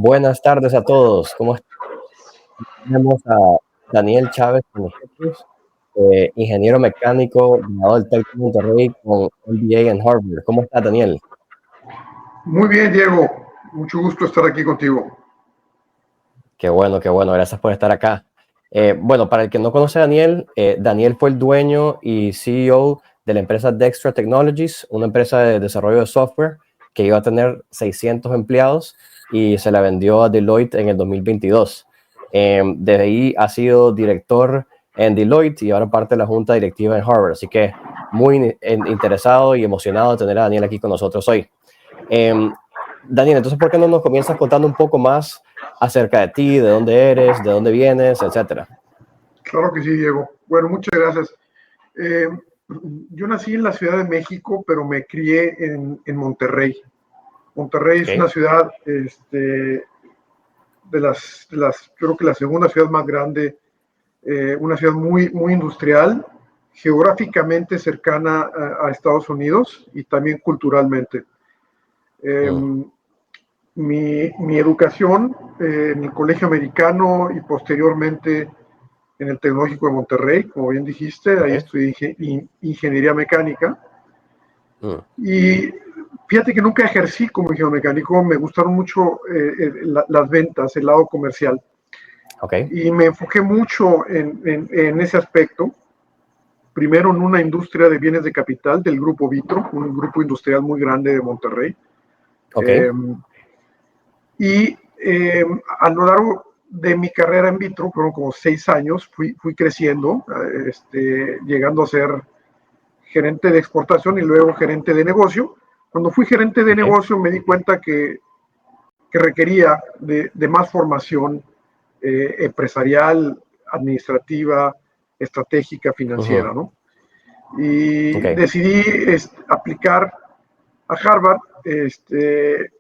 Buenas tardes a todos. ¿Cómo están? Tenemos a Daniel Chávez con nosotros, ingeniero mecánico, graduado del TEC de Monterrey con MBA en Harvard. ¿Cómo está, Daniel? Muy bien, Diego. Mucho gusto estar aquí contigo. Qué bueno, qué bueno. Gracias por estar acá. Bueno, para el que no conoce a Daniel, Daniel fue el dueño y CEO de la empresa Dextra Technologies, una empresa de desarrollo de software que iba a tener 600 empleados y se la vendió a Deloitte en el 2022. Desde ahí ha sido director en Deloitte y ahora parte de la junta directiva en Harvard. Así que muy interesado y emocionado de tener a Daniel aquí con nosotros hoy. Daniel, entonces, ¿por qué no nos comienzas contando un poco más acerca de ti, de dónde eres, de dónde vienes, etcétera? Claro que sí, Diego. Bueno, muchas gracias. Yo nací en la Ciudad de México, pero me crié en Monterrey. Monterrey es una ciudad creo que la segunda ciudad más grande, una ciudad muy industrial, geográficamente cercana a Estados Unidos y también culturalmente. Mi educación en el colegio americano y posteriormente en el Tecnológico de Monterrey, como bien dijiste, ahí estudié ingeniería mecánica. Y fíjate que nunca ejercí como ingeniero mecánico, me gustaron mucho las ventas, el lado comercial. Y me enfoqué mucho en ese aspecto. Primero en una industria de bienes de capital del grupo Vitro, un grupo industrial muy grande de Monterrey. Y a lo largo de mi carrera en Vitro, fueron como 6 años, fui creciendo, llegando a ser gerente de exportación y luego gerente de negocio. Cuando fui gerente de negocio me di cuenta que requería de más formación empresarial, administrativa, estratégica, financiera, ¿no? Y decidí aplicar a Harvard,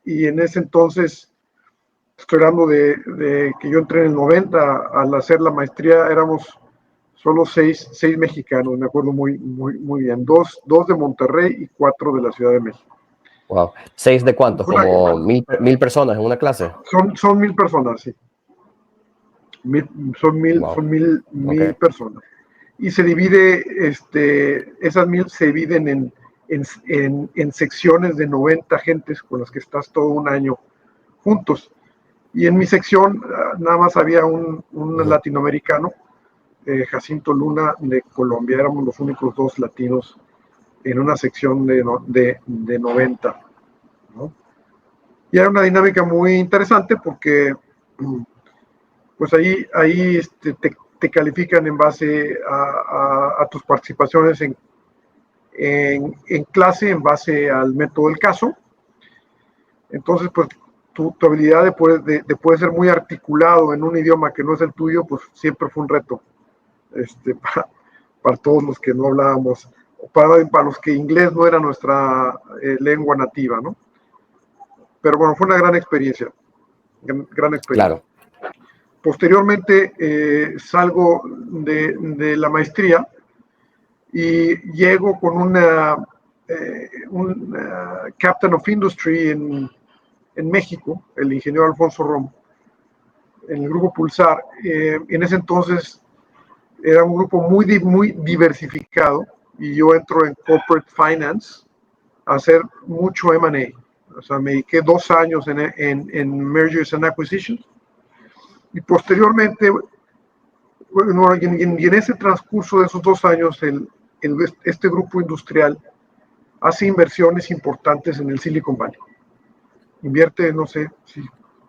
y en ese entonces, estoy hablando de que yo entré en el 90, al hacer la maestría éramos solo seis mexicanos, me acuerdo muy bien, dos de Monterrey y 4 de la Ciudad de México. Wow. ¿6 de cuántos? ¿Como mil personas en una clase? Son 1000 personas, sí. Son mil personas. Y se divide, esas 1000 se dividen en secciones de 90 gentes con las que estás todo un año juntos. Y en mi sección nada más había un latinoamericano, Jacinto Luna de Colombia. Éramos los únicos 2 latinos en una sección de 90, ¿no? Y era una dinámica muy interesante porque pues ahí te califican en base a tus participaciones en clase, en base al método del caso. Entonces, pues tu habilidad de poder ser muy articulado en un idioma que no es el tuyo, pues siempre fue un reto para todos los que no hablábamos, para los que inglés no era nuestra lengua nativa, ¿no? Pero bueno, fue una gran experiencia. Claro. Posteriormente salgo de la maestría y llego con un Captain of Industry en México, el ingeniero Alfonso Romo, en el grupo Pulsar. En ese entonces era un grupo muy diversificado y yo entro en Corporate Finance a hacer mucho M&A. O sea, me dediqué 2 años en Mergers and Acquisitions. Y posteriormente, bueno, y en ese transcurso de esos 2 años, este grupo industrial hace inversiones importantes en el Silicon Valley. Invierte, no sé,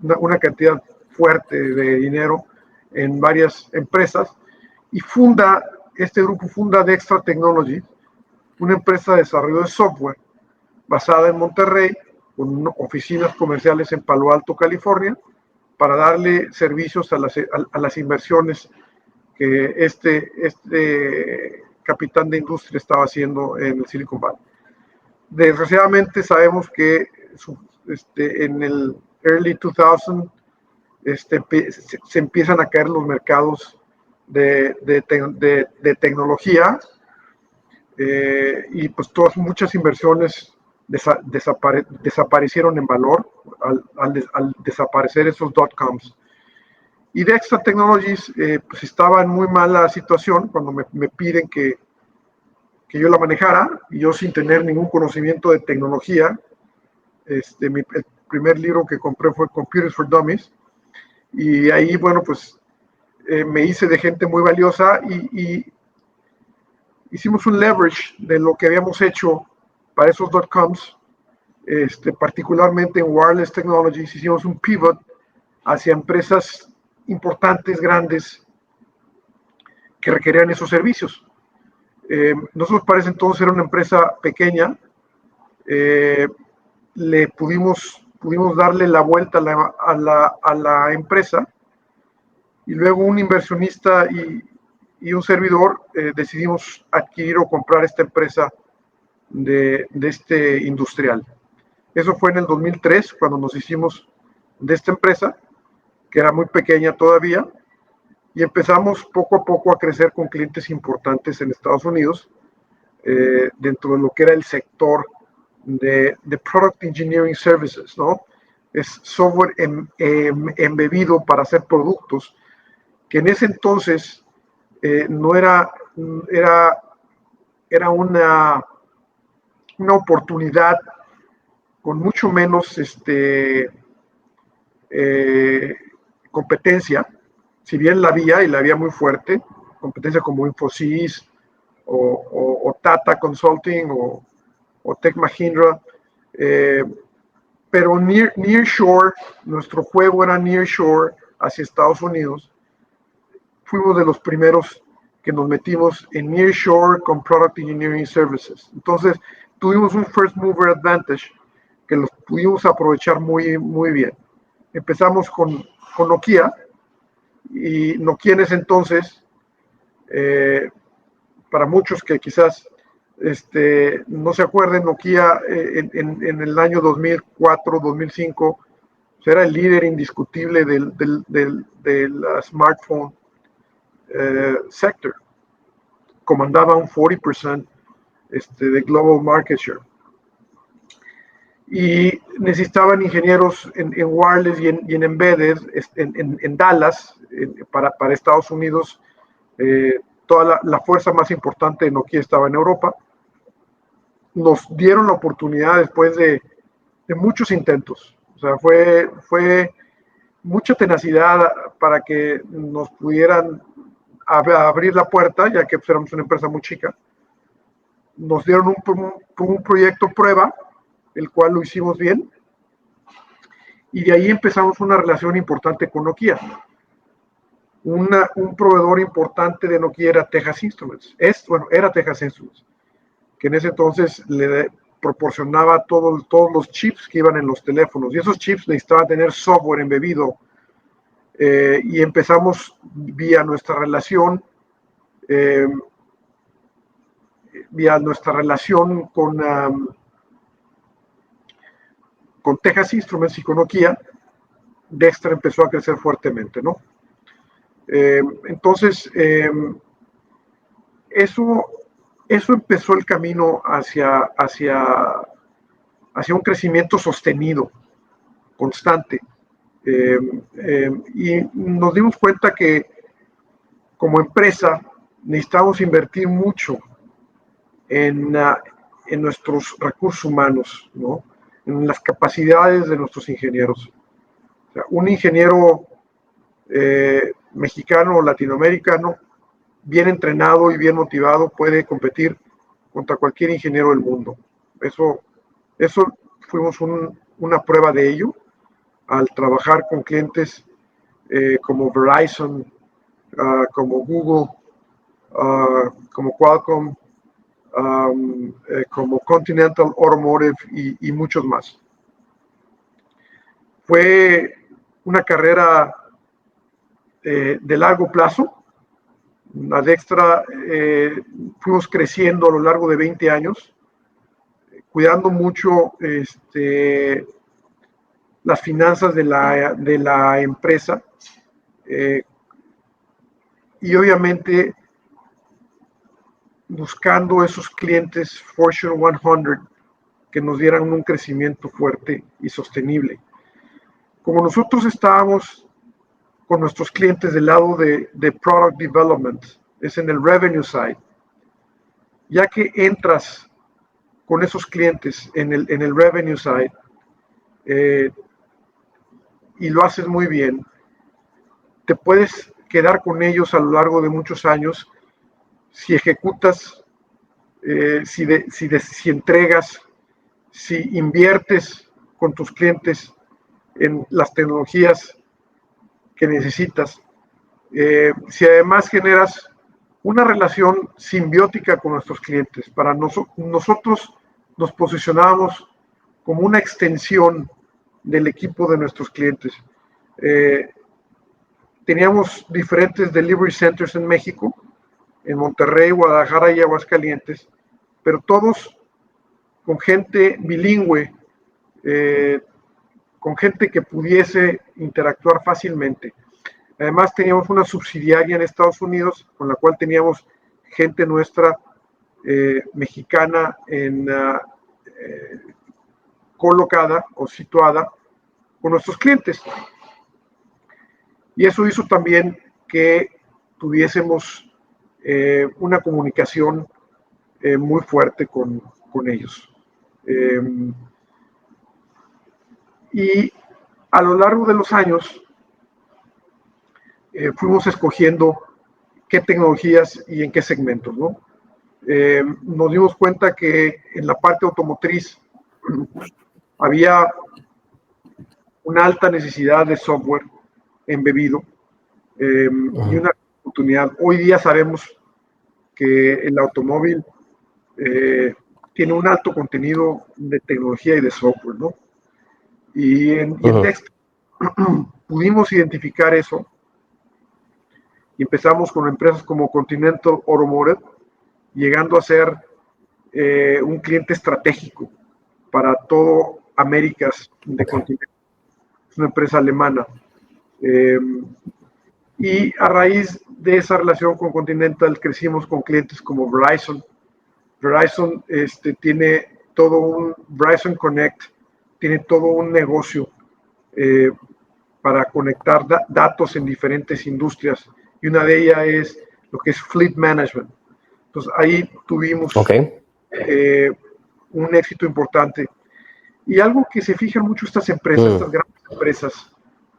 una cantidad fuerte de dinero en varias empresas y este grupo funda Dextra Technologies, una empresa de desarrollo de software basada en Monterrey, con oficinas comerciales en Palo Alto, California, para darle servicios a las inversiones que este capitán de industria estaba haciendo en el Silicon Valley. Desgraciadamente sabemos que en el early 2000 se empiezan a caer los mercados de tecnología, y pues muchas inversiones desaparecieron en valor al desaparecer esos .coms. Y Dextra Technologies pues estaba en muy mala situación cuando me piden que yo la manejara, y yo sin tener ningún conocimiento de tecnología. El primer libro que compré fue Computers for Dummies, y ahí, bueno, pues me hice de gente muy valiosa y hicimos un leverage de lo que habíamos hecho para esos .coms, particularmente en Wireless Technologies. Hicimos un pivot hacia empresas importantes, grandes, que requerían esos servicios. Nosotros para ese entonces era una empresa pequeña, le pudimos darle la vuelta a la empresa, y luego un inversionista y un servidor decidimos adquirir o comprar esta empresa de este industrial. Eso fue en el 2003, cuando nos hicimos de esta empresa, que era muy pequeña todavía, y empezamos poco a poco a crecer con clientes importantes en Estados Unidos, dentro de lo que era el sector de Product Engineering Services, ¿no? Es software embebido para hacer productos, que en ese entonces no era una oportunidad con mucho menos competencia, si bien la había, y la había muy fuerte, competencia como Infosys o Tata Consulting o Tech Mahindra, pero nearshore, nuestro juego era nearshore hacia Estados Unidos. Fuimos de los primeros que nos metimos en nearshore con Product Engineering Services. Entonces tuvimos un first mover advantage que los pudimos aprovechar muy, muy bien. Empezamos con Nokia, y Nokia en ese entonces, para muchos que quizás no se acuerden, Nokia en el año 2004, 2005, era el líder indiscutible del smartphone sector. Comandaba un 40% de global market share. Y necesitaban ingenieros en wireless y en embedded en Dallas, para Estados Unidos. Toda la fuerza más importante de Nokia estaba en Europa. Nos dieron la oportunidad después de muchos intentos. O sea, fue mucha tenacidad para que nos pudieran abrir la puerta, ya que pues, éramos una empresa muy chica. Nos dieron un proyecto prueba, el cual lo hicimos bien, y de ahí empezamos una relación importante con Nokia. Un proveedor importante de Nokia era Texas Instruments. Era Texas Instruments, que en ese entonces le proporcionaba todos los chips que iban en los teléfonos, y esos chips necesitaban tener software embebido, y empezamos vía nuestra relación con Texas Instruments y con Nokia. Dextra empezó a crecer fuertemente, ¿no? Entonces, eso empezó el camino hacia un crecimiento sostenido, constante. Y nos dimos cuenta que como empresa necesitamos invertir mucho en nuestros recursos humanos, ¿no? En las capacidades de nuestros ingenieros. O sea, un ingeniero mexicano o latinoamericano, bien entrenado y bien motivado, puede competir contra cualquier ingeniero del mundo. Eso fuimos una prueba de ello al trabajar con clientes como Verizon, como Google, como Qualcomm, como Continental Automotive y muchos más. Fue una carrera de largo plazo. A Dextra fuimos creciendo a lo largo de 20 años, cuidando mucho las finanzas de la empresa, y obviamente buscando esos clientes Fortune 100 que nos dieran un crecimiento fuerte y sostenible. Como nosotros estábamos con nuestros clientes del lado de product development, es en el revenue side, ya que entras con esos clientes en el revenue side y lo haces muy bien, te puedes quedar con ellos a lo largo de muchos años si ejecutas, si entregas, si inviertes con tus clientes en las tecnologías que necesitas, si además generas una relación simbiótica con nuestros clientes. Para nosotros nos posicionábamos como una extensión del equipo de nuestros clientes. Teníamos diferentes delivery centers en México, en Monterrey, Guadalajara y Aguascalientes, pero todos con gente bilingüe, con gente que pudiese interactuar fácilmente. Además, teníamos una subsidiaria en Estados Unidos con la cual teníamos gente nuestra mexicana colocada o situada con nuestros clientes. Y eso hizo también que tuviésemos una comunicación muy fuerte con ellos. Y a lo largo de los años fuimos escogiendo qué tecnologías y en qué segmentos, ¿no? Nos dimos cuenta que en la parte automotriz había una alta necesidad de software embebido y una oportunidad. Hoy día sabemos que el automóvil tiene un alto contenido de tecnología y de software, ¿no? Y en Dextra pudimos identificar eso y empezamos con empresas como Continental Automotive, llegando a ser un cliente estratégico para todo Américas de Continental. Es una empresa alemana. Y a raíz de esa relación con Continental crecimos con clientes como Verizon. Verizon tiene todo un Verizon Connect, tiene todo un negocio para conectar datos en diferentes industrias, y una de ellas es lo que es Fleet Management. Entonces ahí tuvimos un éxito importante. Y algo que se fijan mucho estas empresas, estas grandes empresas,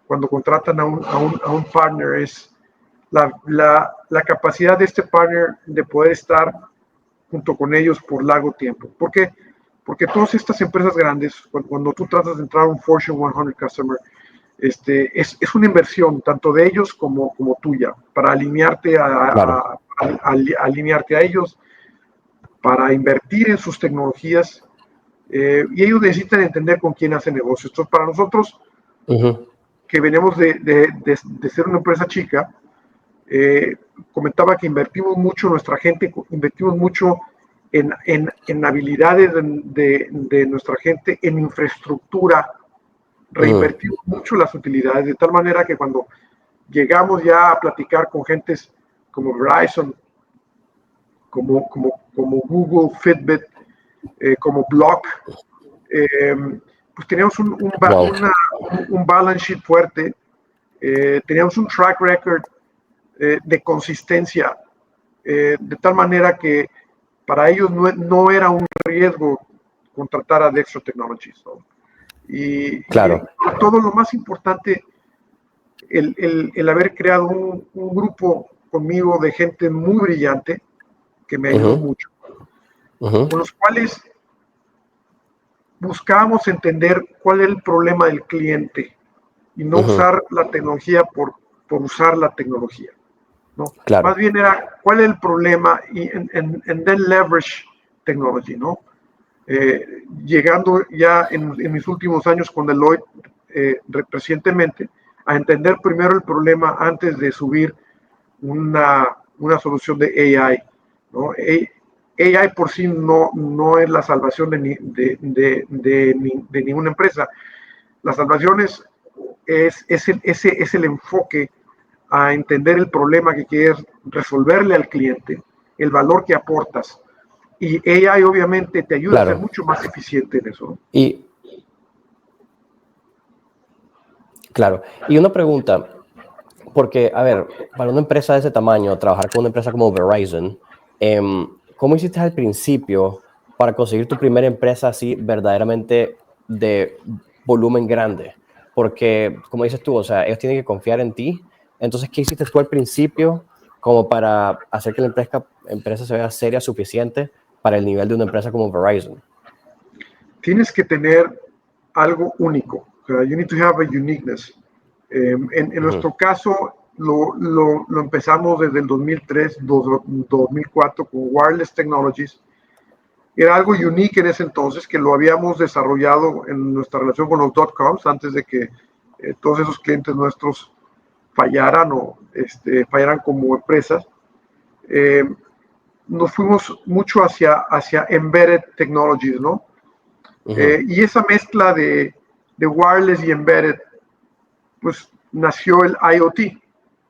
cuando contratan a un partner, es la capacidad de este partner de poder estar junto con ellos por largo tiempo. ¿Por qué? Porque todas estas empresas grandes, cuando tú tratas de entrar a un Fortune 100 customer, es una inversión tanto de ellos como tuya, para alinearte alinearte a ellos, para invertir en sus tecnologías, y ellos necesitan entender con quién hacen negocios. Entonces, para nosotros, que venimos de ser una empresa chica, comentaba que invertimos mucho, nuestra gente, invertimos mucho en habilidades de nuestra gente, en infraestructura, reinvertimos mucho las utilidades, de tal manera que cuando llegamos ya a platicar con gentes como Verizon, como Google, Fitbit, como Block, pues teníamos un balance sheet fuerte, teníamos un track record de consistencia, de tal manera que para ellos no era un riesgo contratar a Dextra Technologies, ¿no? Y todo lo más importante, el haber creado un grupo conmigo de gente muy brillante que me ayudó mucho, con los cuales buscábamos entender cuál es el problema del cliente y no usar la tecnología por usar la tecnología, ¿no? Más bien era cuál es el problema y then leverage technology, ¿no? Llegando ya en mis últimos años con Deloitte, recientemente, a entender primero el problema antes de subir una solución de AI, ¿no? AI por sí no es la salvación de ninguna empresa. La salvación es el enfoque a entender el problema que quieres resolverle al cliente, el valor que aportas, Y AI obviamente te ayuda a ser Claro. mucho más eficiente en eso, ¿no? Y, claro. Y una pregunta, porque, a ver, para una empresa de ese tamaño, trabajar con una empresa como Verizon, ¿cómo hiciste al principio para conseguir tu primera empresa así verdaderamente de volumen grande? Porque, como dices tú, o sea, ellos tienen que confiar en ti. Entonces, ¿qué hiciste tú al principio como para hacer que la empresa se vea seria suficiente para el nivel de una empresa como Verizon? Tienes que tener algo único. O sea, you need to have a uniqueness. En nuestro caso, lo empezamos desde el 2003, 2004 con Wireless Technologies. Era algo unique en ese entonces, que lo habíamos desarrollado en nuestra relación con los .coms antes de que todos esos clientes nuestros fallaran o fallaran como empresas. Nos fuimos mucho hacia embedded technologies, ¿no? Y esa mezcla de wireless y embedded, pues nació el IoT,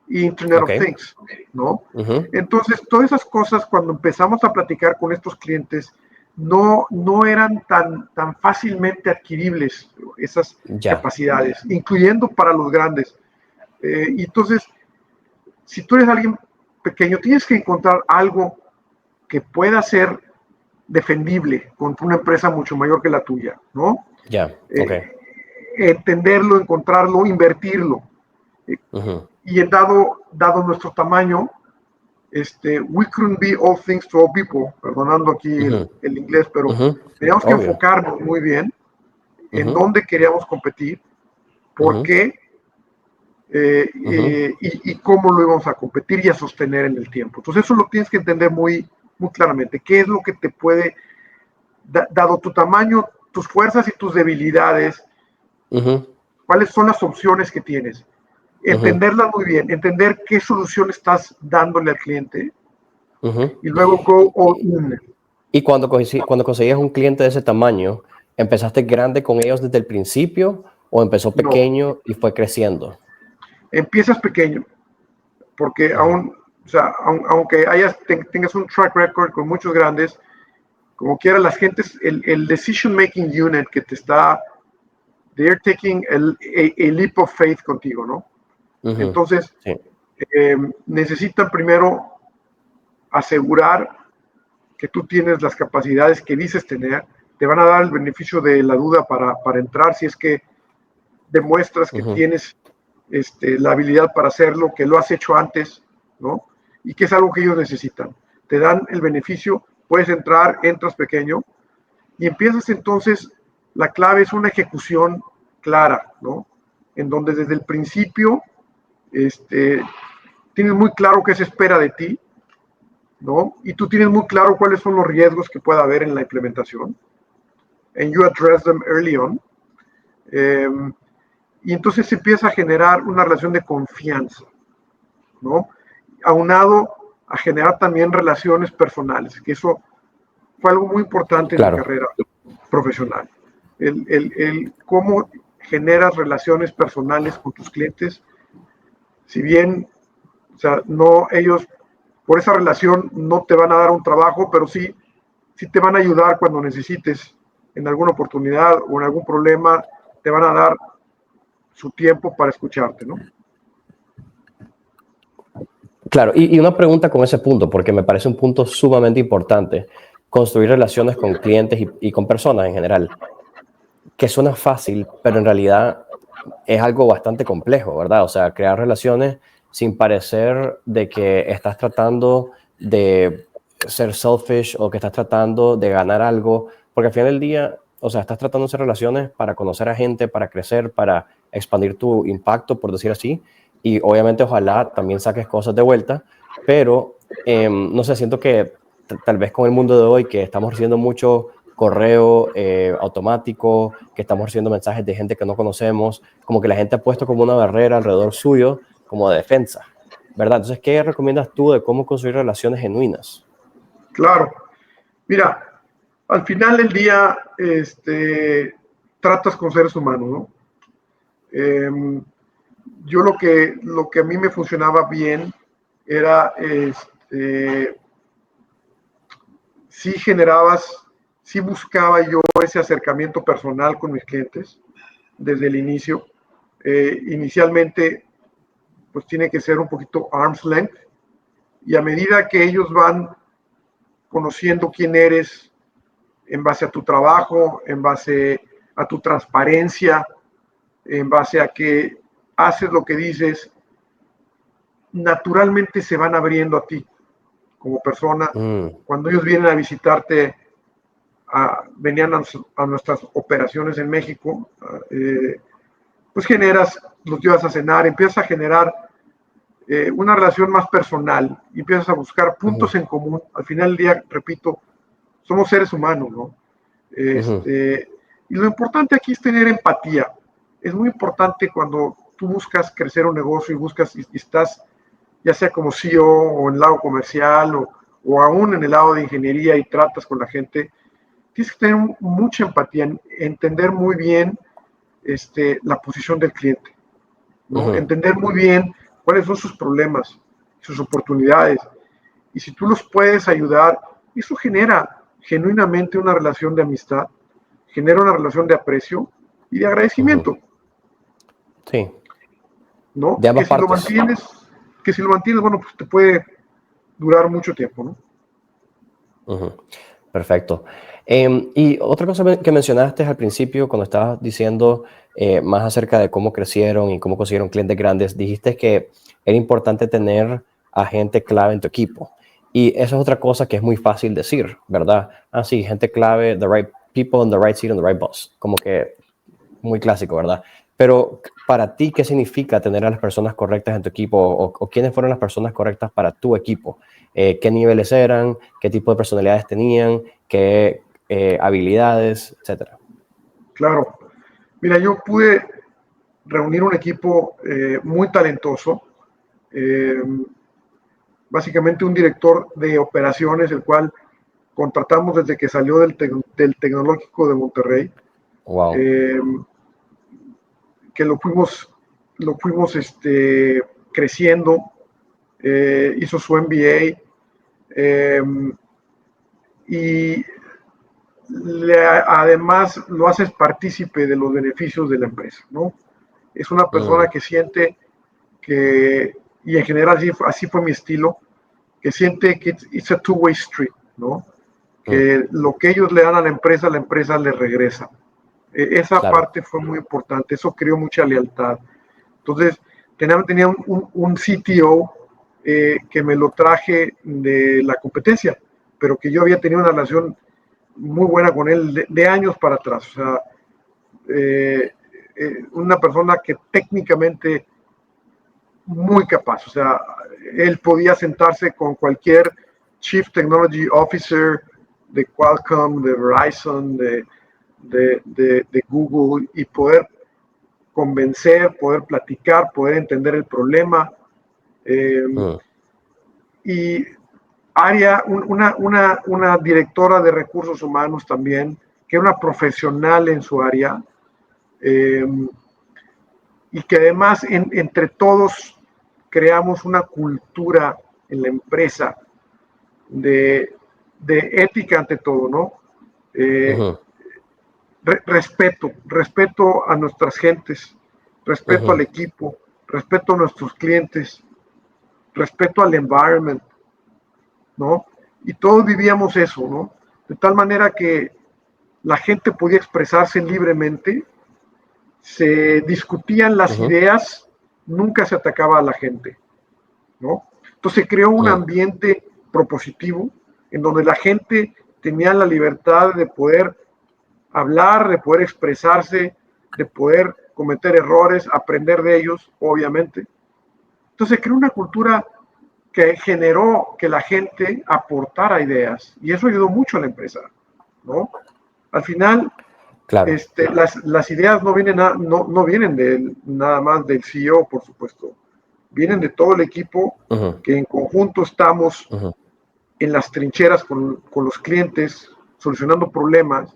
Internet of Ok. Things, ¿no? Entonces, todas esas cosas, cuando empezamos a platicar con estos clientes, no eran tan fácilmente adquiribles esas Ya. capacidades, incluyendo para los grandes. Y entonces, si tú eres alguien pequeño, tienes que encontrar algo que pueda ser defendible contra una empresa mucho mayor que la tuya, ¿no? Ya. Ok. Entenderlo, encontrarlo, invertirlo. Y dado nuestro tamaño, we couldn't be all things to all people, perdonando aquí el inglés, pero teníamos que Obvio. enfocarnos muy bien en Ujú, dónde queríamos competir, por ujú, qué ujú, y cómo lo íbamos a competir y a sostener en el tiempo. Entonces eso lo tienes que entender muy claramente. ¿Qué es lo que te puede, dado tu tamaño, tus fuerzas y tus debilidades, ujú, cuáles son las opciones que tienes? ujú, Entenderlas muy bien, entender qué solución estás dándole al cliente ujú. y luego go all in. Y cuando conseguías un cliente de ese tamaño, ¿empezaste grande con ellos desde el principio o empezó No, pequeño y fue creciendo? empiezas pequeño, porque Ujú, o sea, aunque tengas un track record con muchos grandes, como quiera, las gentes, el decision making unit que te está, they're taking a leap of faith contigo, ¿no? ujú. Entonces, Sí. necesitan primero asegurar que tú tienes las capacidades que dices tener, te van a dar el beneficio de la duda para entrar si es que demuestras que Ujú, tienes la habilidad para hacerlo, que lo has hecho antes, ¿no? Y que es algo que ellos necesitan. Te dan el beneficio, puedes entrar, entras pequeño y empiezas entonces, la clave es una ejecución clara, ¿no? En donde desde el principio tienes muy claro qué se espera de ti, ¿no? Y tú tienes muy claro cuáles son los riesgos que pueda haber en la implementación. And you address them early on. Eh, y entonces se empieza a generar una relación de confianza, ¿no? Aunado a generar también relaciones personales, que eso fue algo muy importante en mi claro. carrera profesional. El cómo generas relaciones personales con tus clientes, si bien, o sea, no ellos, por esa relación no te van a dar un trabajo, pero sí te van a ayudar cuando necesites en alguna oportunidad o en algún problema, te van a dar su tiempo para escucharte, ¿no? Claro, y una pregunta con ese punto, porque me parece un punto sumamente importante, construir relaciones con clientes y con personas en general, que suena fácil, pero en realidad es algo bastante complejo, ¿verdad? O sea, crear relaciones sin parecer de que estás tratando de ser selfish o que estás tratando de ganar algo, porque al final del día, o sea, estás tratando de hacer relaciones para conocer a gente, para crecer, para expandir tu impacto, por decir así, y obviamente ojalá también saques cosas de vuelta, pero no sé, siento que tal vez con el mundo de hoy, que estamos recibiendo mucho correo automático, que estamos recibiendo mensajes de gente que no conocemos, como que la gente ha puesto como una barrera alrededor suyo, como de defensa, ¿verdad? Entonces, ¿qué recomiendas tú de cómo construir relaciones genuinas? Claro. Mira, al final del día, tratas con seres humanos, ¿no? Yo lo que a mí me funcionaba bien era sí buscaba yo ese acercamiento personal con mis clientes desde el inicio. Inicialmente, pues tiene que ser un poquito arm's length, y a medida que ellos van conociendo quién eres en base a tu trabajo, en base a tu transparencia, en base a que haces lo que dices, naturalmente se van abriendo a ti como persona. Cuando ellos vienen a visitarte, venían a nuestras operaciones en México, pues los llevas a cenar, empiezas a generar una relación más personal, y empiezas a buscar puntos en común. Al final del día, repito, somos seres humanos, ¿no? Y lo importante aquí es tener empatía. Es muy importante cuando tú buscas crecer un negocio y estás ya sea como CEO o en el lado comercial o aún en el lado de ingeniería y tratas con la gente, tienes que tener mucha empatía, entender muy bien la posición del cliente, ¿no? Entender muy bien cuáles son sus problemas, sus oportunidades, y si tú los puedes ayudar, eso genera genuinamente una relación de amistad, genera una relación de aprecio y de agradecimiento. Sí. ¿No? De ambas partes. Que si lo mantienes, bueno, pues te puede durar mucho tiempo, ¿no? Perfecto. Y otra cosa que mencionaste al principio, cuando estabas diciendo más acerca de cómo crecieron y cómo consiguieron clientes grandes, dijiste que era importante tener a gente clave en tu equipo. Y eso es otra cosa que es muy fácil decir, ¿verdad? Sí, gente clave, the right people in the right seat on the right bus. Como que muy clásico, ¿verdad? Pero para ti, ¿qué significa tener a las personas correctas en tu equipo? ¿O quiénes fueron las personas correctas para tu equipo? ¿Qué niveles eran? ¿Qué tipo de personalidades tenían? ¿Qué habilidades? Etcétera. Claro. Mira, yo pude reunir un equipo muy talentoso. Básicamente un director de operaciones, el cual contratamos desde que salió del Tecnológico de Monterrey. Wow. Que lo fuimos creciendo, hizo su MBA, y además lo haces partícipe de los beneficios de la empresa, ¿no? Es una persona que siente que, y en general así fue mi estilo, que siente que it's a two-way street, ¿no? Que lo que ellos le dan a la empresa les regresa. Esa parte fue muy importante, eso creó mucha lealtad. Entonces, tenía un CTO que me lo traje de la competencia, pero que yo había tenido una relación muy buena con él de años para atrás. O sea, una persona que técnicamente muy capaz. O sea, él podía sentarse con cualquier Chief Technology Officer de Qualcomm, de Verizon, de Google, y poder convencer, poder platicar, poder entender el problema. Y una directora de recursos humanos también, que era una profesional en su área, y que además entre todos creamos una cultura en la empresa de ética ante todo, ¿no? Respeto a nuestras gentes, respeto al equipo, respeto a nuestros clientes, respeto al environment, ¿no? Y todos vivíamos eso, ¿no? De tal manera que la gente podía expresarse libremente, se discutían las ideas, nunca se atacaba a la gente, ¿no? Entonces se creó un ambiente propositivo en donde la gente tenía la libertad de poder hablar, de poder expresarse, de poder cometer errores, aprender de ellos, obviamente. Entonces se creó una cultura que generó que la gente aportara ideas, y eso ayudó mucho a la empresa, ¿no? Al final, Claro. las ideas no vienen nada más del CEO, por supuesto. Vienen de todo el equipo que en conjunto estamos en las trincheras con los clientes, solucionando problemas,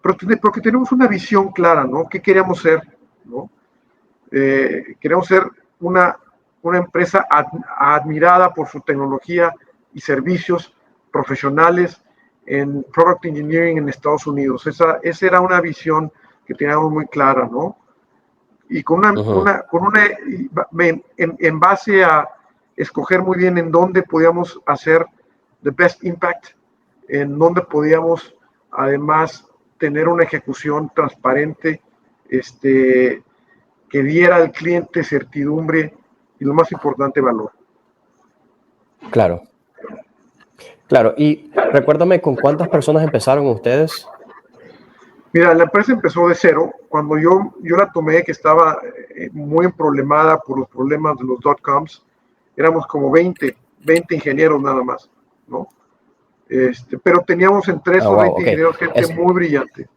pero que tenemos una visión clara, ¿no? ¿Qué queríamos ser? ¿No? Queremos ser una empresa admirada por su tecnología y servicios profesionales, en Product Engineering en Estados Unidos. Esa era una visión que teníamos muy clara, ¿no? Y en base a escoger muy bien en dónde podíamos hacer the best impact, en dónde podíamos además tener una ejecución transparente, que diera al cliente certidumbre y lo más importante, valor. Claro. Claro, y recuérdame con cuántas personas empezaron ustedes. Mira, la empresa empezó de cero. Cuando yo la tomé, que estaba muy problemada por los problemas de los dot-coms, éramos como 20 ingenieros nada más, ¿no? Pero teníamos en 3 o 20 ingenieros gente muy brillante.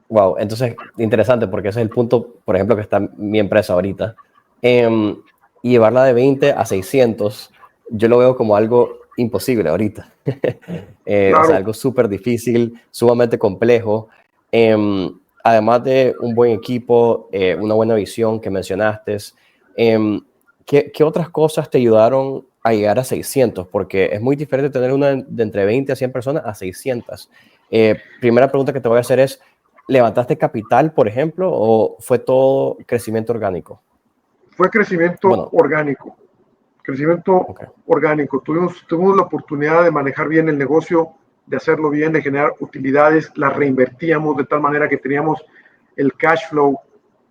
Wow, entonces interesante porque ese es el punto, por ejemplo, que está mi empresa ahorita. Y llevarla de 20 a 600, yo lo veo como algo imposible ahorita. Claro. O sea, algo súper difícil, sumamente complejo. Además de un buen equipo, una buena visión que mencionaste, ¿qué otras cosas te ayudaron a llegar a 600? Porque es muy diferente tener una de entre 20 a 100 personas a 600. Primera pregunta que te voy a hacer es, ¿levantaste capital, por ejemplo, o fue todo crecimiento orgánico? Fue crecimiento orgánico. Crecimiento orgánico. Tuvimos la oportunidad de manejar bien el negocio, de hacerlo bien, de generar utilidades, las reinvertíamos de tal manera que teníamos el cash flow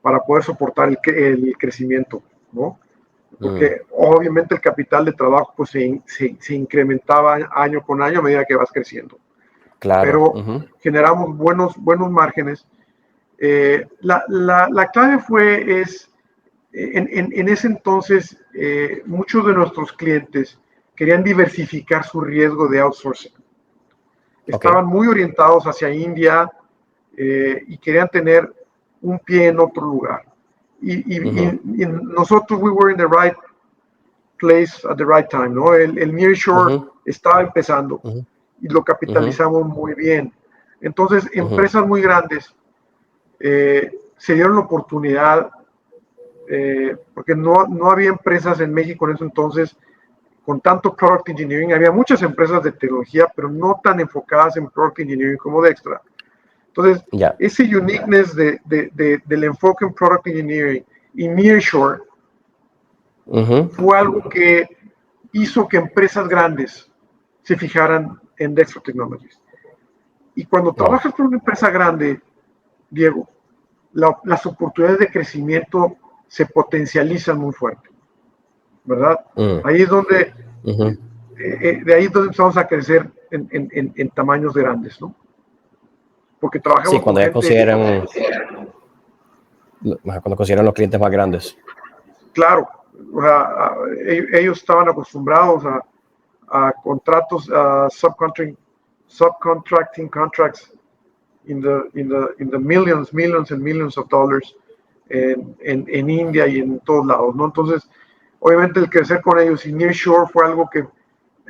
para poder soportar el crecimiento, ¿no? Porque obviamente el capital de trabajo pues, se incrementaba año con año a medida que vas creciendo. Claro. Pero generamos buenos márgenes. La clave en ese entonces, muchos de nuestros clientes querían diversificar su riesgo de outsourcing. Estaban muy orientados hacia India y querían tener un pie en otro lugar. Y nosotros, we were in the right place at the right time, ¿no? El nearshore estaba empezando y lo capitalizamos muy bien. Entonces, empresas muy grandes se dieron la oportunidad, porque no había empresas en México en ese entonces con tanto Product Engineering. Había muchas empresas de tecnología, pero no tan enfocadas en Product Engineering como Dextra. Entonces, ese uniqueness del enfoque en Product Engineering y nearshore fue algo que hizo que empresas grandes se fijaran en Dextra Technologies. Y cuando trabajas con una empresa grande, Diego, las oportunidades de crecimiento se potencializan muy fuerte, ¿verdad? Ahí es donde, de ahí es donde empezamos a crecer en tamaños grandes, ¿no? Porque trabajamos cuando con gente... cuando consideran los clientes más grandes. Claro, o sea, ellos estaban acostumbrados a contratos, a subcontracting contracts in the millions and millions of dollars en India y en todos lados, ¿no? Entonces, obviamente el crecer con ellos y nearshore fue algo que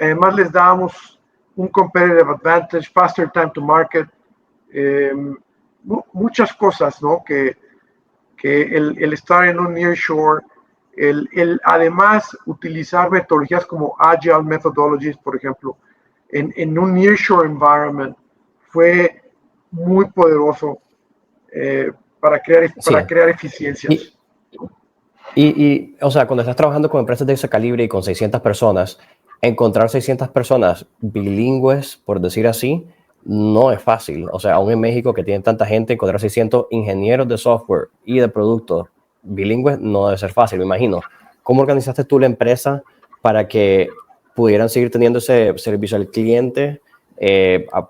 además les dábamos un competitive advantage, faster time to market, muchas cosas, ¿no? Que el estar en un nearshore, el además utilizar metodologías como Agile Methodologies, por ejemplo, en un nearshore environment fue muy poderoso para crear eficiencias. Y, o sea, cuando estás trabajando con empresas de ese calibre y con 600 personas, encontrar 600 personas bilingües, por decir así, no es fácil. O sea, aún en México, que tienen tanta gente, encontrar 600 ingenieros de software y de productos bilingües no debe ser fácil, me imagino. ¿Cómo organizaste tú la empresa para que pudieran seguir teniendo ese servicio al cliente,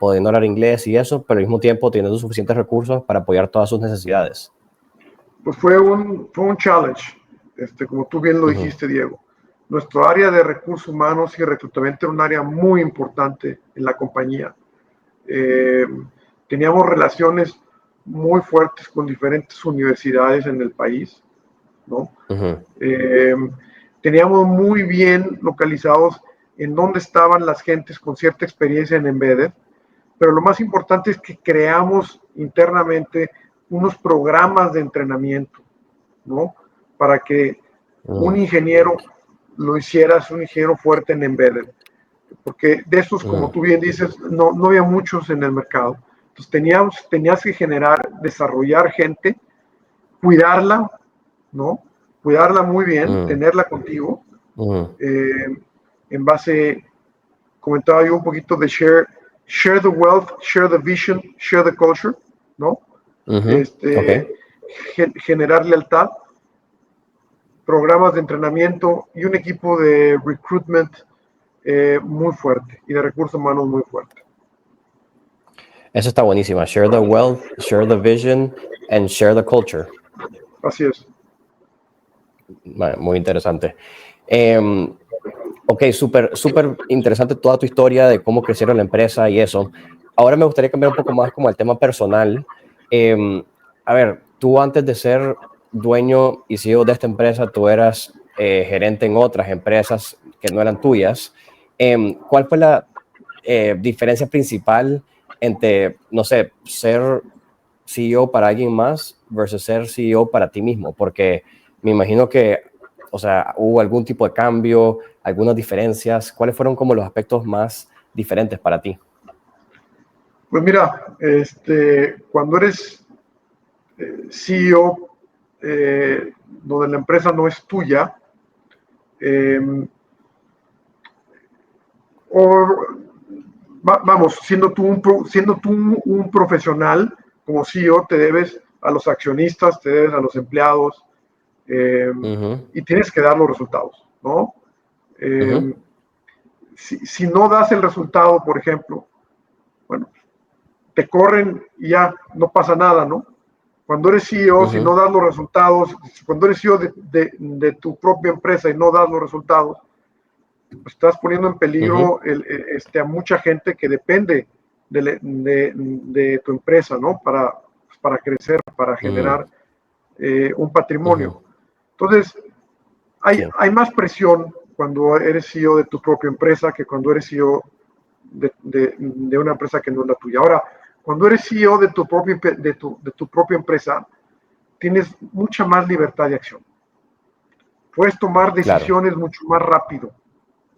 pudiendo hablar inglés y eso, pero al mismo tiempo teniendo suficientes recursos para apoyar todas sus necesidades? Pues fue un challenge, como tú bien lo dijiste, Diego. Nuestro área de recursos humanos y reclutamiento era un área muy importante en la compañía. Teníamos relaciones muy fuertes con diferentes universidades en el país, ¿no? Teníamos muy bien localizados en dónde estaban las gentes con cierta experiencia en Embedded, pero lo más importante es que creamos internamente unos programas de entrenamiento, ¿no? Para que un ingeniero lo hicieras un ingeniero fuerte en Embedded. porque de esos, como tú bien dices, no había muchos en el mercado. Entonces tenías que desarrollar gente, cuidarla, ¿no? Cuidarla muy bien, tenerla contigo, en base, comentaba yo un poquito de share the wealth, share the vision, share the culture, ¿no? Okay. Generar lealtad, programas de entrenamiento y un equipo de recruitment muy fuerte y de recursos humanos muy fuerte. Eso está buenísima. Share the wealth, share the vision, and share the culture. Así es. Muy interesante. Ok, súper interesante toda tu historia de cómo crecieron la empresa y eso. Ahora me gustaría cambiar un poco más como el tema personal. A ver, tú antes de ser dueño y CEO de esta empresa, tú eras gerente en otras empresas que no eran tuyas. ¿Cuál fue la diferencia principal entre, no sé, ser CEO para alguien más versus ser CEO para ti mismo? Porque me imagino que, o sea, hubo algún tipo de cambio, algunas diferencias. ¿Cuáles fueron como los aspectos más diferentes para ti? Pues mira, cuando eres CEO, donde la empresa no es tuya, vamos, siendo tú un profesional como CEO, te debes a los accionistas, te debes a los empleados, y tienes que dar los resultados, ¿no? Si no das el resultado, por ejemplo, bueno, te corren y ya no pasa nada, ¿no? Cuando eres CEO, si no das los resultados, cuando eres CEO de tu propia empresa y no das los resultados, pues estás poniendo en peligro a mucha gente que depende de tu empresa, ¿no? Para crecer, para generar un patrimonio. Entonces, hay más presión cuando eres CEO de tu propia empresa que cuando eres CEO de una empresa que no es la tuya. Ahora, cuando eres CEO de tu propia empresa, tienes mucha más libertad de acción. Puedes tomar decisiones mucho más rápido,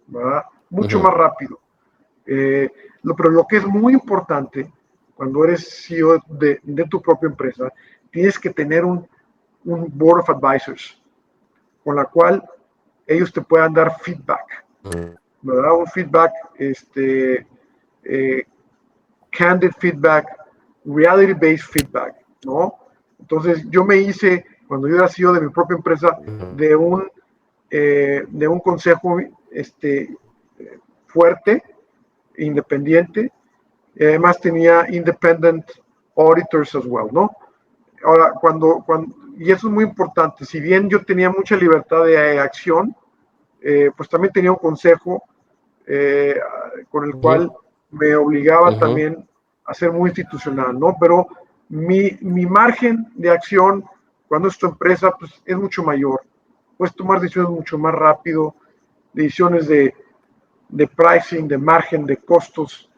¿verdad? Mucho más rápido. Pero lo que es muy importante cuando eres CEO de tu propia empresa, tienes que tener un board of advisors con la cual ellos te puedan dar feedback, ¿verdad? Un feedback, candid feedback, reality-based feedback, ¿no? Entonces yo me hice, cuando yo era CEO de mi propia empresa, de un consejo fuerte, independiente, y además tenía independent auditors as well, ¿no? Ahora, y eso es muy importante, si bien yo tenía mucha libertad de acción, pues también tenía un consejo con el cual me obligaba también a ser muy institucional, ¿no? Pero mi margen de acción cuando es tu empresa, pues es mucho mayor. Puedes tomar decisiones mucho más rápido, decisiones de pricing, de margen, de costos,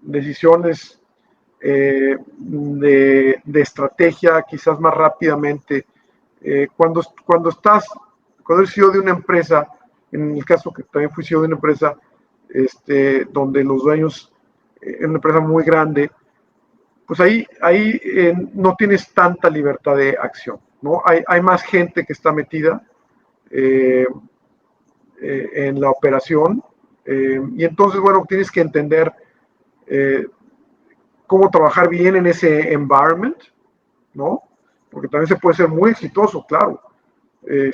decisiones de estrategia quizás más rápidamente. Cuando eres CEO de una empresa, en el caso que también fui CEO de una empresa, donde los dueños, en una empresa muy grande, pues ahí no tienes tanta libertad de acción, ¿no? Hay más gente que está metida en la operación, y entonces, bueno, tienes que entender cómo trabajar bien en ese environment, ¿no? Porque también se puede ser muy exitoso, claro. Pero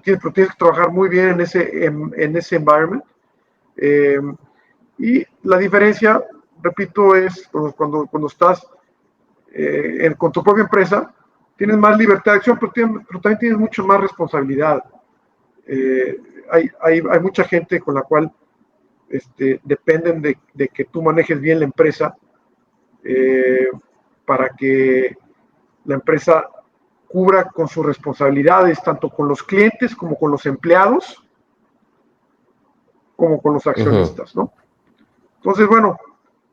tienes que trabajar muy bien en ese environment. Y la diferencia, repito, es cuando estás con tu propia empresa, tienes más libertad de acción, pero también tienes mucho más responsabilidad. Hay mucha gente con la cual dependen de que tú manejes bien la empresa, para que la empresa cubra con sus responsabilidades, tanto con los clientes como con los empleados, como con los accionistas, ¿no? Entonces, bueno,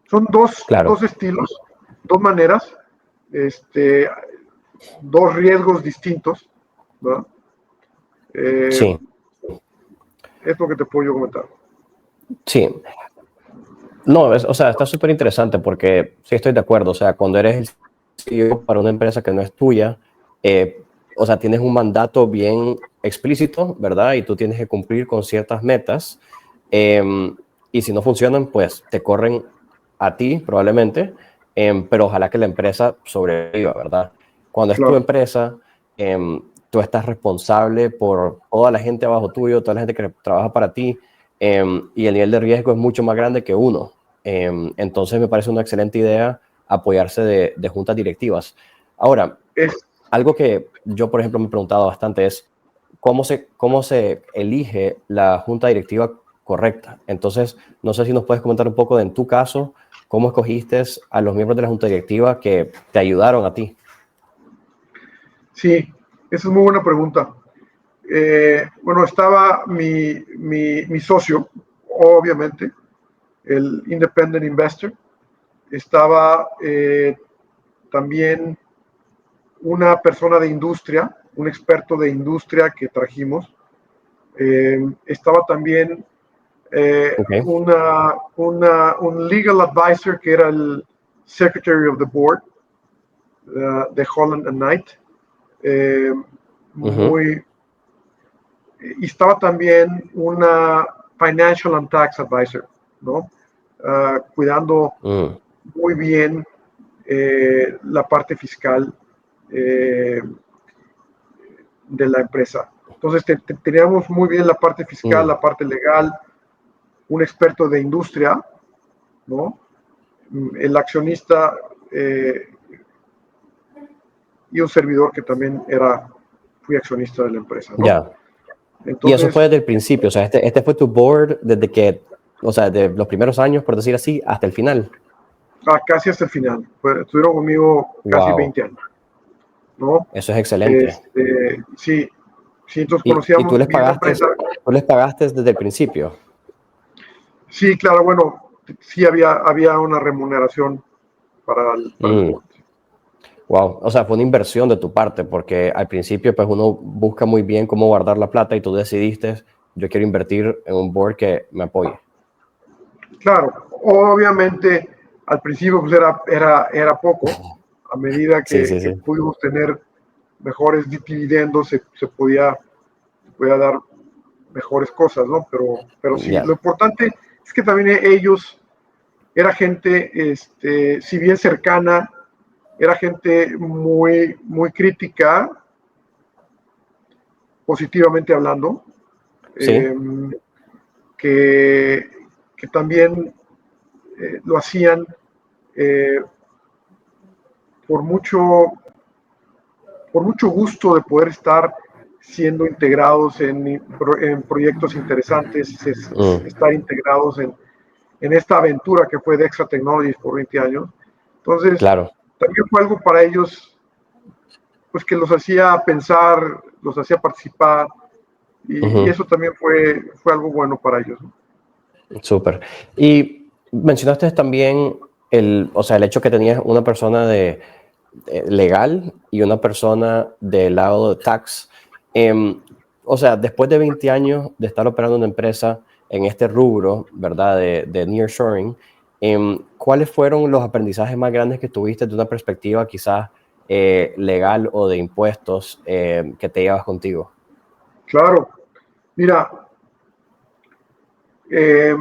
son dos estilos, dos maneras, dos riesgos distintos, ¿verdad? Sí. Es lo que te puedo yo comentar. Sí, no, o sea, está súper interesante porque sí estoy de acuerdo. O sea, cuando eres el CEO para una empresa que no es tuya, o sea, tienes un mandato bien explícito, ¿verdad? Y tú tienes que cumplir con ciertas metas. Y si no funcionan, pues te corren a ti probablemente, pero ojalá que la empresa sobreviva, ¿verdad? Cuando es tu Claro, empresa, tú estás responsable por toda la gente abajo tuyo, toda la gente que trabaja para ti, y el nivel de riesgo es mucho más grande que uno. Entonces me parece una excelente idea apoyarse de juntas directivas. Ahora, es, algo que yo, por ejemplo, me he preguntado bastante es cómo se elige la junta directiva correcta. Entonces, no sé si nos puedes comentar un poco de, en tu caso, cómo escogiste a los miembros de la junta directiva que te ayudaron a ti. sí, esa es muy buena pregunta. Bueno, estaba mi socio, obviamente, el Independent Investor. Estaba también una persona de industria, un experto de industria que trajimos. Estaba también Okay. un legal advisor que era el Secretary of the Board de Holland and Knight. Eh, Uh-huh. muy, y estaba también una Financial and Tax Advisor, ¿no? Cuidando Mm. muy bien la parte fiscal eh, de la empresa. Entonces teníamos muy bien la parte fiscal, Mm. la parte legal, un experto de industria, ¿no? El accionista y un servidor que también fui accionista de la empresa, ¿no? Ya. Y eso fue Entonces, desde el principio, o sea, este fue tu board desde que, o sea, de los primeros años, por decir así, hasta el final. casi hasta el final. Estuvieron conmigo casi Wow, 20 años, ¿no? eso es excelente. Sí, sí, entonces Y conocíamos bien la empresa. tú les pagaste desde el principio. Sí, claro, bueno, sí había una remuneración para el Mm. board. Wow, o sea, fue una inversión de tu parte, porque al principio pues uno busca muy bien cómo guardar la plata y tú decidiste, yo quiero invertir en un board que me apoye. Claro, obviamente al principio pues era poco, a medida Sí, que, sí, que sí. pudimos tener mejores dividendos se podía dar mejores cosas, ¿no? Pero sí, lo Ya, importante es que también ellos, era gente, si bien cercana, era gente muy, muy crítica, positivamente hablando, sí, eh, que, que también lo hacían eh, por mucho, por mucho gusto de poder estar siendo integrados en proyectos interesantes, mm, estar integrados en esta aventura que fue Dextra Technologies por 20 años. Entonces, claro. también fue algo para ellos, pues que los hacía pensar, los hacía participar, y Ujú, eso también fue algo bueno para ellos, ¿no? súper. Y mencionaste también o sea, el hecho que tenías una persona legal y una persona del lado de tax. Em, o sea, después de 20 años de estar operando una empresa en este rubro, ¿verdad? De nearshoring, ¿cuáles fueron los aprendizajes más grandes que tuviste de una perspectiva quizás legal o de impuestos que te llevas contigo? Claro, mira, eh,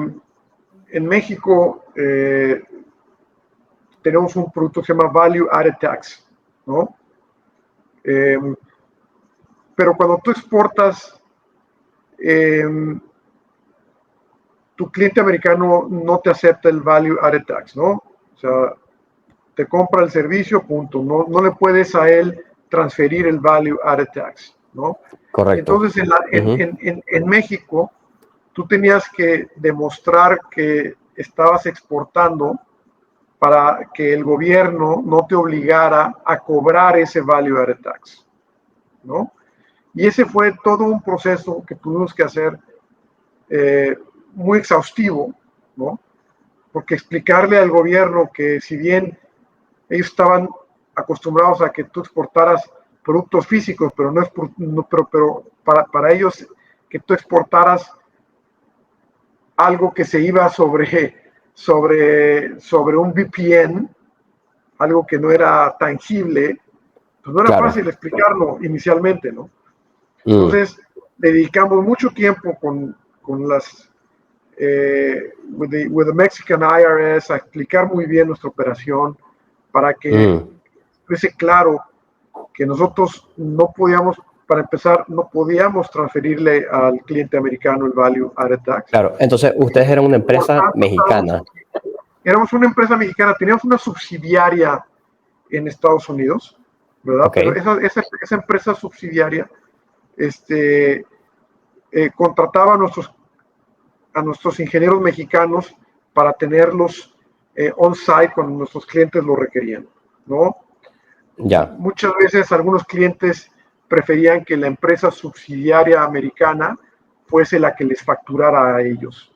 en México tenemos un producto que se llama Value Added Tax, ¿no? Eh, pero cuando tú exportas, eh, tu cliente americano no te acepta el Value Added Tax, ¿no? O sea, te compra el servicio, punto. No le puedes a él transferir el Value Added Tax, ¿no? Y Correcto. entonces Ujú. en México, tú tenías que demostrar que estabas exportando para que el gobierno no te obligara a cobrar ese Value Added Tax, ¿no? Y ese fue todo un proceso que tuvimos que hacer eh, muy exhaustivo, ¿no? Porque explicarle al gobierno que si bien ellos estaban acostumbrados a que tú exportaras productos físicos, pero no es pero para ellos que tú exportaras algo que se iba sobre un VPN, algo que no era tangible, pues no era Claro. fácil explicarlo inicialmente, ¿no? Mm, Entonces, dedicamos mucho tiempo con las with the Mexican IRS a explicar muy bien nuestra operación para que fuese claro que nosotros no podíamos, para empezar, no podíamos transferirle al cliente americano el Value Added Tax. claro. Entonces, ustedes eran una Por empresa tanto, mexicana. éramos una empresa mexicana, teníamos una subsidiaria en Estados Unidos, ¿verdad? Ok. Pero esa empresa subsidiaria contrataba a nuestros ingenieros mexicanos para tenerlos on-site cuando nuestros clientes lo requerían, ¿no? Ya. Muchas veces algunos clientes preferían que la empresa subsidiaria americana fuese la que les facturara a ellos.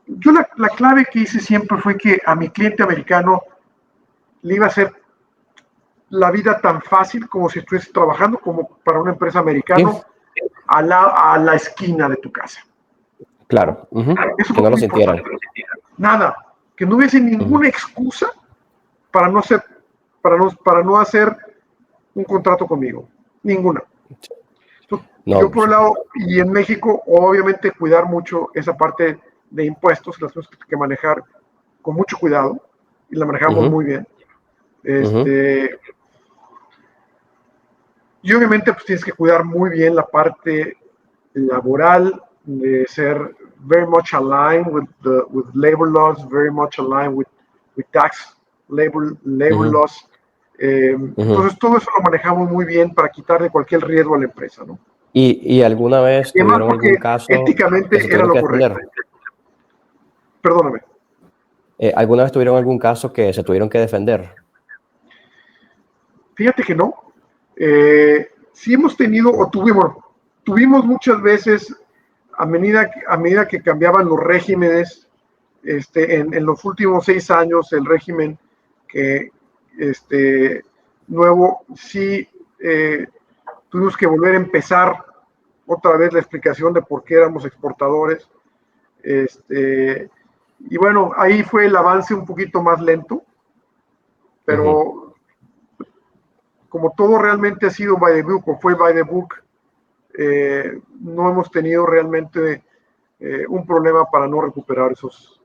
Yo la clave que hice siempre fue que a mi cliente americano le iba a hacer la vida tan fácil como si estuviese trabajando como para una empresa Sí, americana a la esquina de tu casa. ¿No? claro. Eso Que fue no lo muy importante. sintieran. Nada, que no hubiese ninguna excusa para no hacer un contrato conmigo. Ninguna. Entonces, yo No, por un lado, y en México, obviamente cuidar mucho esa parte de impuestos, las cosas que manejar con mucho cuidado, y la manejamos muy bien. Y obviamente pues tienes que cuidar muy bien la parte laboral, de ser very much aligned with labor laws, very much aligned with tax labor laws. Entonces todo eso lo manejamos muy bien para quitarle cualquier riesgo a la empresa, ¿no? ¿Y alguna vez Y además tuvieron porque algún caso que se éticamente era tuvieron lo que correcto. defender? Perdóname. ¿Alguna vez tuvieron algún caso que se tuvieron que defender? Fíjate que no. Sí hemos tenido, o tuvimos muchas veces, a medida que cambiaban los regímenes, en los últimos 6 años, el régimen que nuevo, sí tuvimos que volver a empezar otra vez la explicación de por qué éramos exportadores. Y bueno, ahí fue el avance un poquito más lento, pero como todo realmente ha sido by the book o fue by the book, no hemos tenido realmente un problema para no recuperar esos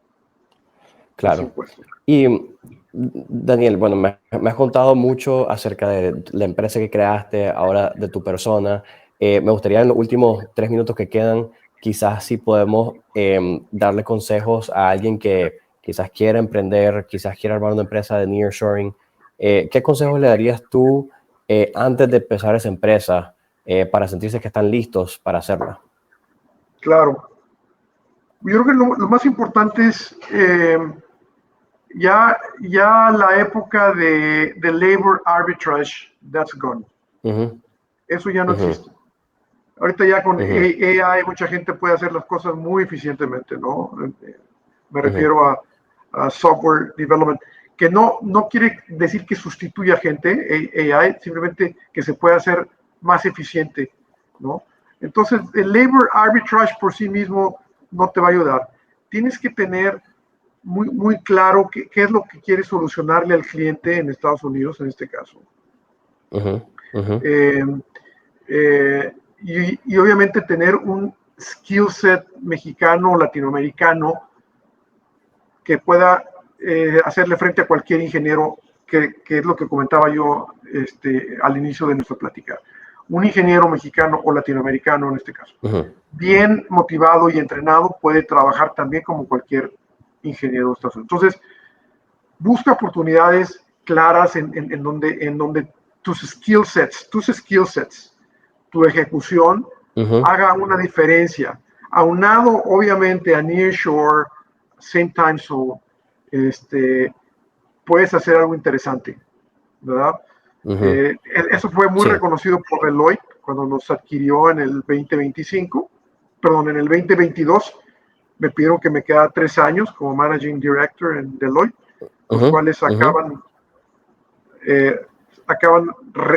Claro. impuestos. Y Daniel, bueno, me has contado mucho acerca de la empresa que creaste, ahora de tu persona. Me gustaría en los últimos 3 minutos que quedan, quizás si podemos darle consejos a alguien que quizás quiera emprender, quizás quiera armar una empresa de nearshoring. ¿Qué consejos le darías tú antes de empezar esa empresa para sentirse que están listos para hacerla? Claro. Yo creo que lo más importante es ya la época de labor arbitrage, that's gone. Eso ya no existe. Ahorita ya con AI mucha gente puede hacer las cosas muy eficientemente, ¿no? Me refiero a software development, que no quiere decir que sustituya gente, AI, simplemente que se pueda hacer más eficiente, ¿no? Entonces, el labor arbitrage por sí mismo no te va a ayudar. Tienes que tener muy claro qué es lo que quieres solucionarle al cliente en Estados Unidos, en este caso. Y obviamente tener un skill set mexicano o latinoamericano que pueda hacerle frente a cualquier ingeniero, que es lo que comentaba yo al inicio de nuestra plática. Un ingeniero mexicano o latinoamericano en este caso, bien motivado y entrenado, puede trabajar también como cualquier ingeniero de Estados Unidos. Entonces, busca oportunidades claras en donde tus skill sets, tu ejecución, haga una diferencia. Aunado, obviamente, a nearshore, same time zone, puedes hacer algo interesante, ¿verdad? Eso fue muy reconocido por Deloitte cuando nos adquirió en el 2025, perdón, en el 2022. Me pidieron que me quedara 3 años como Managing Director en Deloitte, los cuales acaban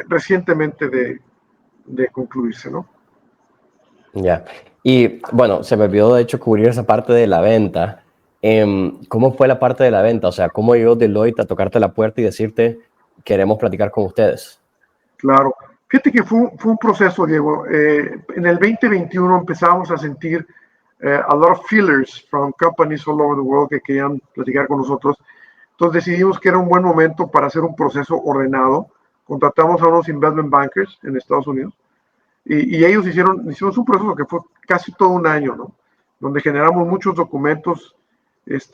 recientemente de concluirse, ¿no? Ya. Y bueno, se me olvidó de hecho cubrir esa parte de la venta. ¿Cómo fue la parte de la venta? O sea, ¿cómo llegó Deloitte a tocarte la puerta y decirte, queremos platicar con ustedes? Claro. Fíjate que fue un proceso, Diego. En el 2021 empezamos a sentir a lot of feelers from companies all over the world que querían platicar con nosotros. Entonces decidimos que era un buen momento para hacer un proceso ordenado. Contratamos a unos investment bankers en Estados Unidos y ellos hicimos un proceso que fue casi todo un año, ¿no? Donde generamos muchos documentos,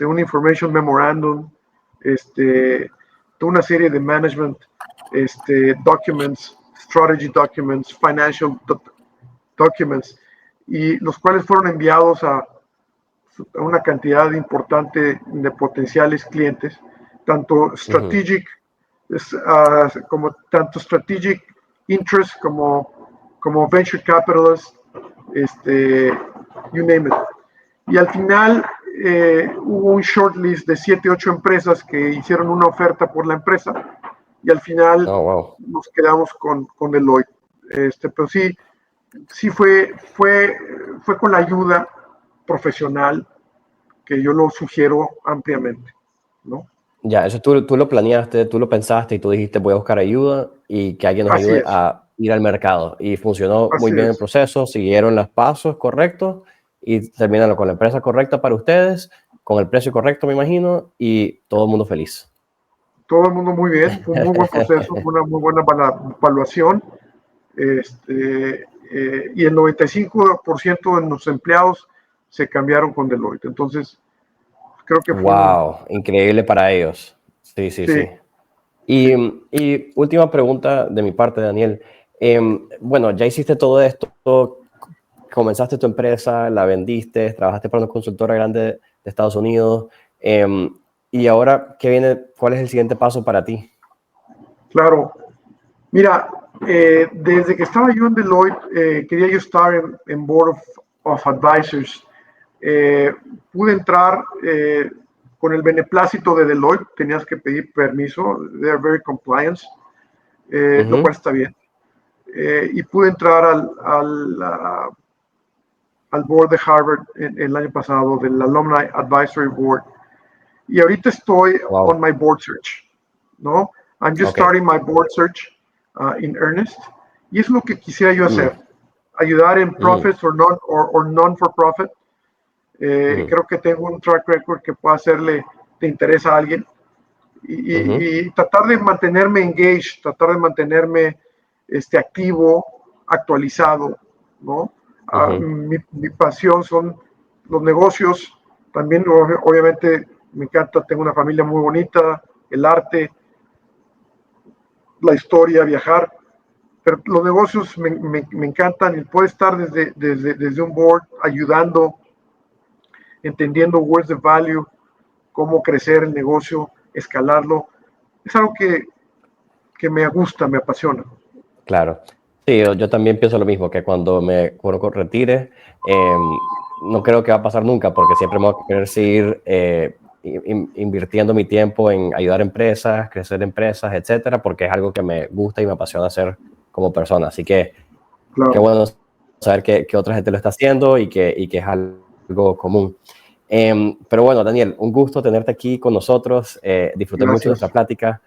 un information memorandum, toda una serie de management documents, strategy documents, financial documents, y los cuales fueron enviados a una cantidad importante de potenciales clientes, tanto Ujú. strategic, como tanto strategic interest como venture capitalists, you name it. Y al final hubo un shortlist de 7, 8 empresas que hicieron una oferta por la empresa y al final Oh, wow. nos quedamos con Deloitte. Pero sí, sí fue con la ayuda profesional que yo lo sugiero ampliamente, ¿no? Ya, eso tú lo planeaste, tú lo pensaste y tú dijiste, voy a buscar ayuda y que alguien nos Así ayude es, a ir al mercado. Y funcionó muy así bien el es. proceso, siguieron los pasos correctos y terminaron con la empresa correcta para ustedes, con el precio correcto, me imagino, y todo el mundo feliz. Todo el mundo muy bien, fue un muy buen proceso, fue una muy buena evaluación, y el 95% de los empleados se cambiaron con Deloitte. Entonces, creo que fue un... Wow, increíble para ellos. Sí, sí, Sí, sí. Y, sí. y última pregunta de mi parte, Daniel. Bueno, ya hiciste todo esto, comenzaste tu empresa, la vendiste, trabajaste para una consultora grande de Estados Unidos. Y ahora, ¿qué viene? ¿Cuál es el siguiente paso para ti? Claro. Mira, desde que estaba yo en Deloitte, quería yo estar en Board of Advisors. Eh, Pude entrar con el beneplácito de Deloitte, tenías que pedir permiso, they are very compliant, lo cual Ujú. está bien. Y pude entrar al board de Harvard el año pasado, del Alumni Advisory Board. Y ahorita estoy on Wow. my board search, ¿no? I'm just Ok. starting my board search in earnest. Y es lo que quisiera yo Mm, hacer, ayudar en mm, profits or non-for-profit. mm, Creo que tengo un track record que pueda hacerle de interés a alguien ujú, y tratar de mantenerme engaged, tratar de mantenerme activo, actualizado, ¿no? ujú, Mi pasión son los negocios, también obviamente me encanta, tengo una familia muy bonita, el arte, la historia, viajar, pero los negocios me encantan y poder estar desde un board ayudando, entendiendo where's the value, cómo crecer el negocio, escalarlo, es algo que me gusta, me apasiona. claro. Sí, yo también pienso lo mismo, que cuando retire, no creo que va a pasar nunca, porque siempre me voy a querer seguir invirtiendo mi tiempo en ayudar a empresas, crecer empresas, etcétera, porque es algo que me gusta y me apasiona hacer como persona. Así que qué Claro, bueno saber que otra gente lo está haciendo y que es algo común. Pero bueno, Daniel, un gusto tenerte aquí con nosotros. Disfruté mucho de nuestra gracias. plática.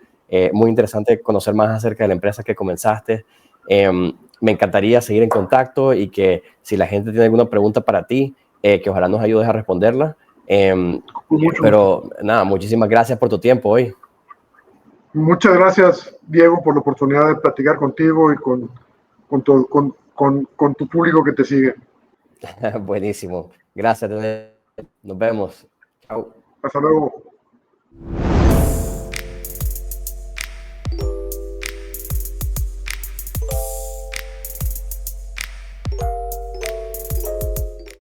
Muy interesante conocer más acerca de la empresa que comenzaste. Me encantaría seguir en contacto y que si la gente tiene alguna pregunta para ti, que ojalá nos ayudes a responderla. Con mucho gusto. Pero nada, muchísimas gracias por tu tiempo hoy. Muchas gracias, Diego, por la oportunidad de platicar contigo y con tu público que te sigue. Buenísimo. Gracias, Daniel. Nos vemos. Chao. Hasta luego.